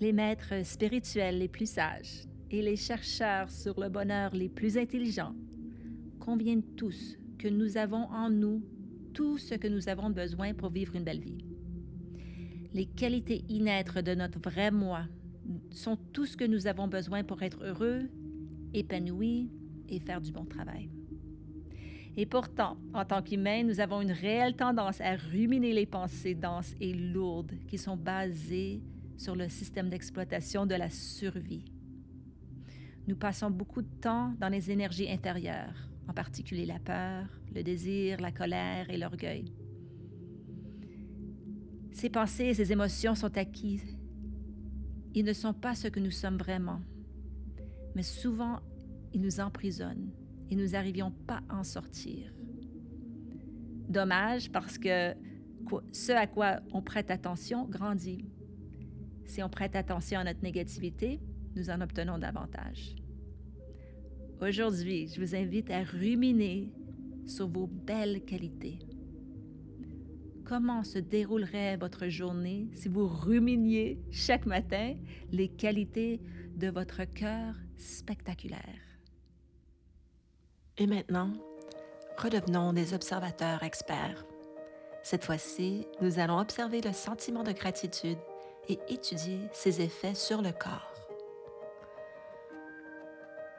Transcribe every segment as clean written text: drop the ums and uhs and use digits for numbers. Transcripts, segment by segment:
Les maîtres spirituels les plus sages et les chercheurs sur le bonheur les plus intelligents conviennent tous que nous avons en nous tout ce que nous avons besoin pour vivre une belle vie. Les qualités innaîtres de notre vrai moi sont tout ce que nous avons besoin pour être heureux, épanouis et faire du bon travail. Et pourtant, en tant qu'humains, nous avons une réelle tendance à ruminer les pensées denses et lourdes qui sont basées sur le système d'exploitation de la survie. Nous passons beaucoup de temps dans les énergies inférieures, en particulier la peur, le désir, la colère et l'orgueil. Ces pensées et ces émotions sont acquises. Ils ne sont pas ce que nous sommes vraiment, mais souvent, ils nous emprisonnent et nous n'arrivions pas à en sortir. Dommage parce que ce à quoi on prête attention grandit. Si on prête attention à notre négativité, nous en obtenons davantage. Aujourd'hui, je vous invite à ruminer sur vos belles qualités. Comment se déroulerait votre journée si vous ruminiez chaque matin les qualités de votre cœur spectaculaire? Et maintenant, redevenons des observateurs experts. Cette fois-ci, nous allons observer le sentiment de gratitude et étudier ses effets sur le corps.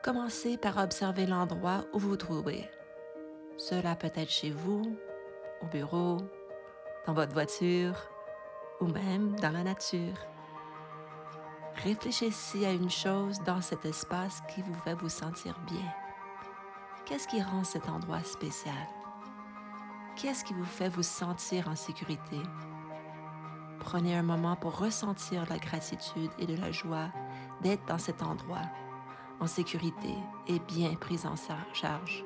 Commencez par observer l'endroit où vous vous trouvez. Cela peut être chez vous, au bureau, dans votre voiture ou même dans la nature. Réfléchissez à une chose dans cet espace qui vous fait vous sentir bien. Qu'est-ce qui rend cet endroit spécial? Qu'est-ce qui vous fait vous sentir en sécurité? Prenez un moment pour ressentir la gratitude et de la joie d'être dans cet endroit, en sécurité et bien pris en charge.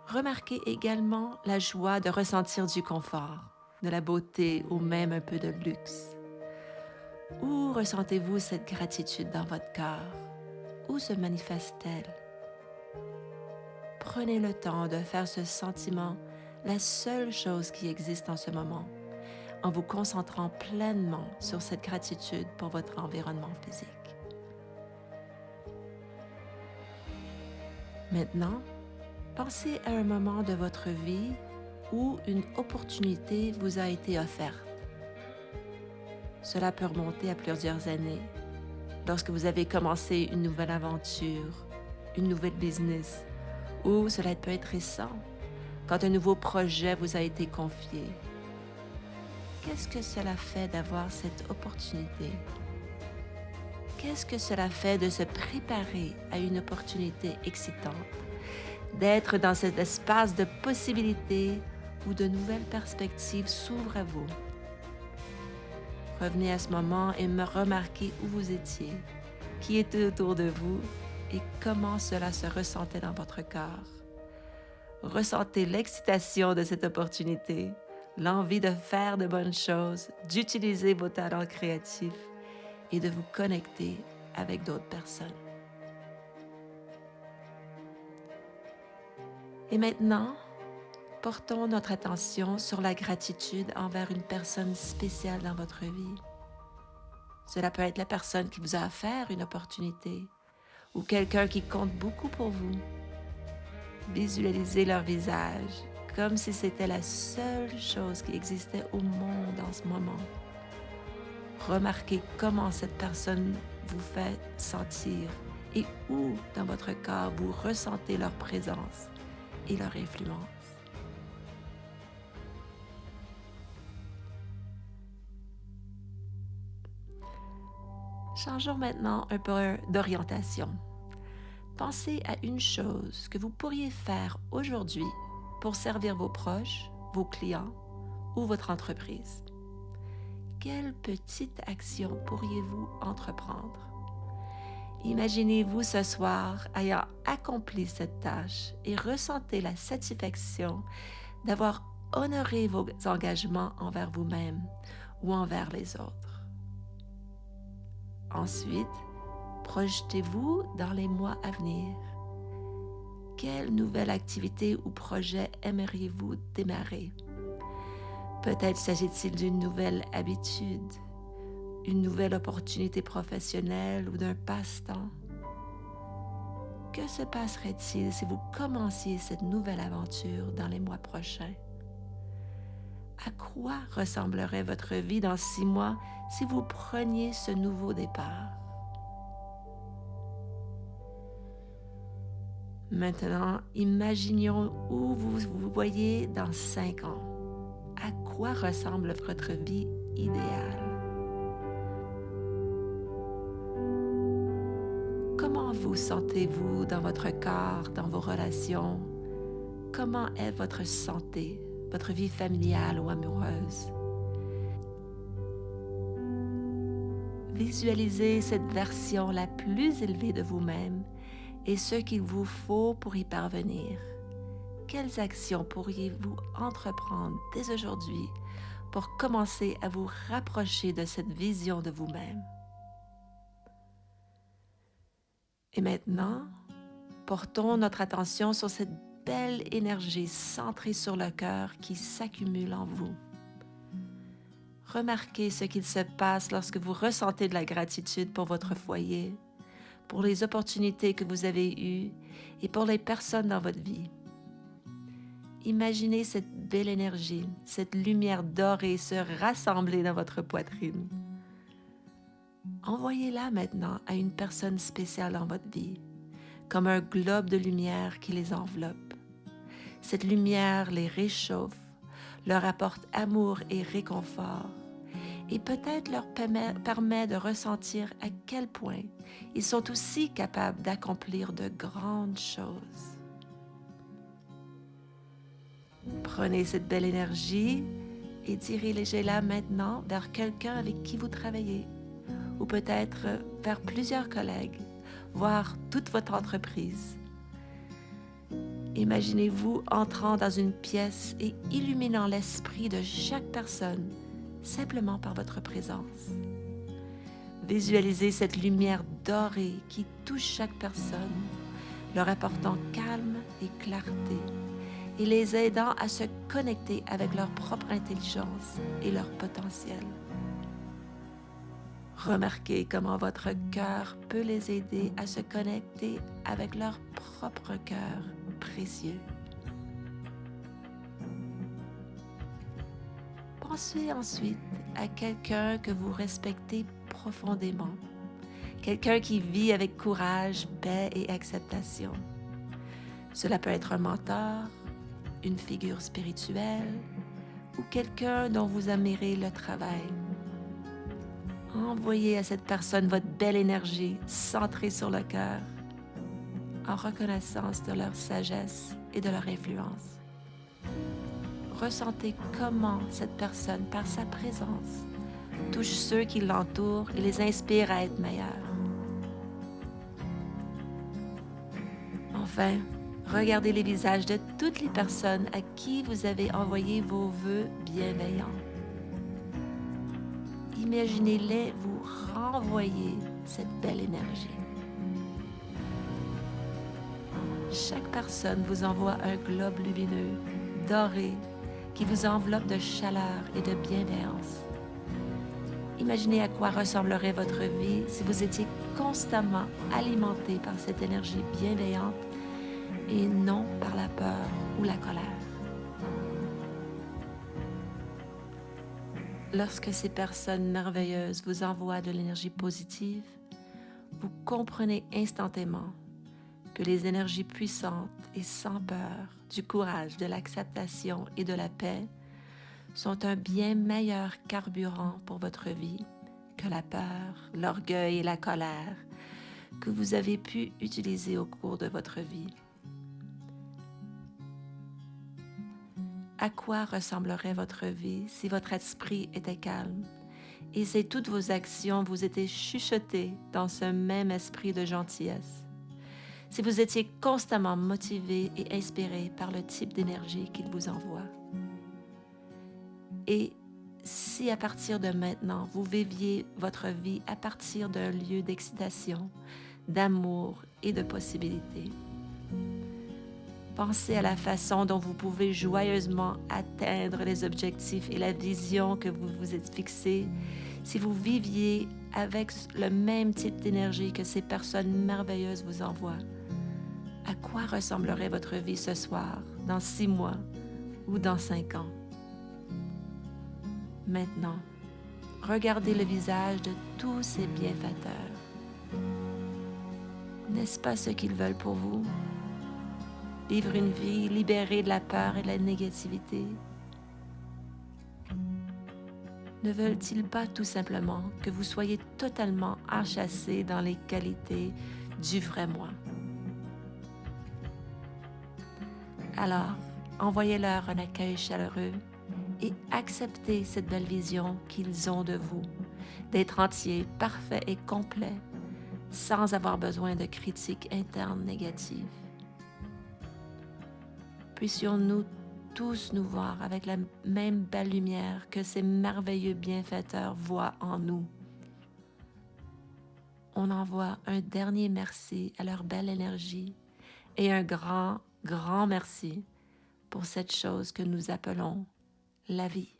Remarquez également la joie de ressentir du confort, de la beauté ou même un peu de luxe. Où ressentez-vous cette gratitude dans votre cœur? Où se manifeste-t-elle? Prenez le temps de faire ce sentiment la seule chose qui existe en ce moment, en vous concentrant pleinement sur cette gratitude pour votre environnement physique. Maintenant, pensez à un moment de votre vie où une opportunité vous a été offerte. Cela peut remonter à plusieurs années, lorsque vous avez commencé une nouvelle aventure, une nouvelle business, ou cela peut être récent, quand un nouveau projet vous a été confié. Qu'est-ce que cela fait d'avoir cette opportunité? Qu'est-ce que cela fait de se préparer à une opportunité excitante, d'être dans cet espace de possibilités où de nouvelles perspectives s'ouvrent à vous? Revenez à ce moment et me remarquez où vous étiez, qui était autour de vous et comment cela se ressentait dans votre corps. Ressentez l'excitation de cette opportunité, l'envie de faire de bonnes choses, d'utiliser vos talents créatifs et de vous connecter avec d'autres personnes. Et maintenant, portons notre attention sur la gratitude envers une personne spéciale dans votre vie. Cela peut être la personne qui vous a offert une opportunité ou quelqu'un qui compte beaucoup pour vous. Visualisez leur visage comme si c'était la seule chose qui existait au monde en ce moment. Remarquez comment cette personne vous fait sentir et où dans votre corps vous ressentez leur présence et leur influence. Changeons maintenant un peu d'orientation. Pensez à une chose que vous pourriez faire aujourd'hui pour servir vos proches, vos clients ou votre entreprise. Quelle petite action pourriez-vous entreprendre? Imaginez-vous ce soir ayant accompli cette tâche et ressentez la satisfaction d'avoir honoré vos engagements envers vous-même ou envers les autres. Ensuite, projetez-vous dans les mois à venir. Quelle nouvelle activité ou projet aimeriez-vous démarrer? Peut-être s'agit-il d'une nouvelle habitude, une nouvelle opportunité professionnelle ou d'un passe-temps? Que se passerait-il si vous commenciez cette nouvelle aventure dans les mois prochains? À quoi ressemblerait votre vie dans 6 mois si vous preniez ce nouveau départ? Maintenant, imaginons où vous vous voyez dans 5 ans. À quoi ressemble votre vie idéale? Comment vous sentez-vous dans votre corps, dans vos relations? Comment est votre santé, votre vie familiale ou amoureuse? Visualisez cette version la plus élevée de vous-même et ce qu'il vous faut pour y parvenir. Quelles actions pourriez-vous entreprendre dès aujourd'hui pour commencer à vous rapprocher de cette vision de vous-même? Et maintenant, portons notre attention sur cette belle énergie centrée sur le cœur qui s'accumule en vous. Remarquez ce qu'il se passe lorsque vous ressentez de la gratitude pour votre foyer, pour les opportunités que vous avez eues et pour les personnes dans votre vie. Imaginez cette belle énergie, cette lumière dorée se rassembler dans votre poitrine. Envoyez-la maintenant à une personne spéciale dans votre vie, comme un globe de lumière qui les enveloppe. Cette lumière les réchauffe, leur apporte amour et réconfort, et peut-être leur permet de ressentir à quel point ils sont aussi capables d'accomplir de grandes choses. Prenez cette belle énergie et dirigez-la maintenant vers quelqu'un avec qui vous travaillez, ou peut-être vers plusieurs collègues, voire toute votre entreprise. Imaginez-vous entrant dans une pièce et illuminant l'esprit de chaque personne simplement par votre présence. Visualisez cette lumière dorée qui touche chaque personne, leur apportant calme et clarté et les aidant à se connecter avec leur propre intelligence et leur potentiel. Remarquez comment votre cœur peut les aider à se connecter avec leur propre cœur précieux. Pensez ensuite à quelqu'un que vous respectez profondément, quelqu'un qui vit avec courage, paix et acceptation. Cela peut être un mentor, une figure spirituelle ou quelqu'un dont vous admirez le travail. Envoyez à cette personne votre belle énergie centrée sur le cœur, en reconnaissance de leur sagesse et de leur influence. Ressentez comment cette personne, par sa présence, touche ceux qui l'entourent et les inspire à être meilleurs. Enfin, regardez les visages de toutes les personnes à qui vous avez envoyé vos vœux bienveillants. Imaginez-les vous renvoyer cette belle énergie. Chaque personne vous envoie un globe lumineux, doré, qui vous enveloppe de chaleur et de bienveillance. Imaginez à quoi ressemblerait votre vie si vous étiez constamment alimenté par cette énergie bienveillante et non par la peur ou la colère. Lorsque ces personnes merveilleuses vous envoient de l'énergie positive, vous comprenez instantanément que les énergies puissantes et sans peur, du courage, de l'acceptation et de la paix sont un bien meilleur carburant pour votre vie que la peur, l'orgueil et la colère que vous avez pu utiliser au cours de votre vie. À quoi ressemblerait votre vie si votre esprit était calme et si toutes vos actions vous étaient chuchotées dans ce même esprit de gentillesse? Si vous étiez constamment motivé et inspiré par le type d'énergie qu'il vous envoie? Et si à partir de maintenant, vous viviez votre vie à partir d'un lieu d'excitation, d'amour et de possibilités? Pensez à la façon dont vous pouvez joyeusement atteindre les objectifs et la vision que vous vous êtes fixée si vous viviez avec le même type d'énergie que ces personnes merveilleuses vous envoient. À quoi ressemblerait votre vie ce soir, dans 6 mois ou dans 5 ans? Maintenant, regardez le visage de tous ces bienfaiteurs. N'est-ce pas ce qu'ils veulent pour vous? Vivre une vie libérée de la peur et de la négativité? Ne veulent-ils pas tout simplement que vous soyez totalement enchâssés dans les qualités du vrai moi? Alors, envoyez-leur un accueil chaleureux et acceptez cette belle vision qu'ils ont de vous, d'être entier, parfait et complet, sans avoir besoin de critiques internes négatives. Puissions-nous tous nous voir avec la même belle lumière que ces merveilleux bienfaiteurs voient en nous. On envoie un dernier merci à leur belle énergie et un grand, grand merci pour cette chose que nous appelons la vie.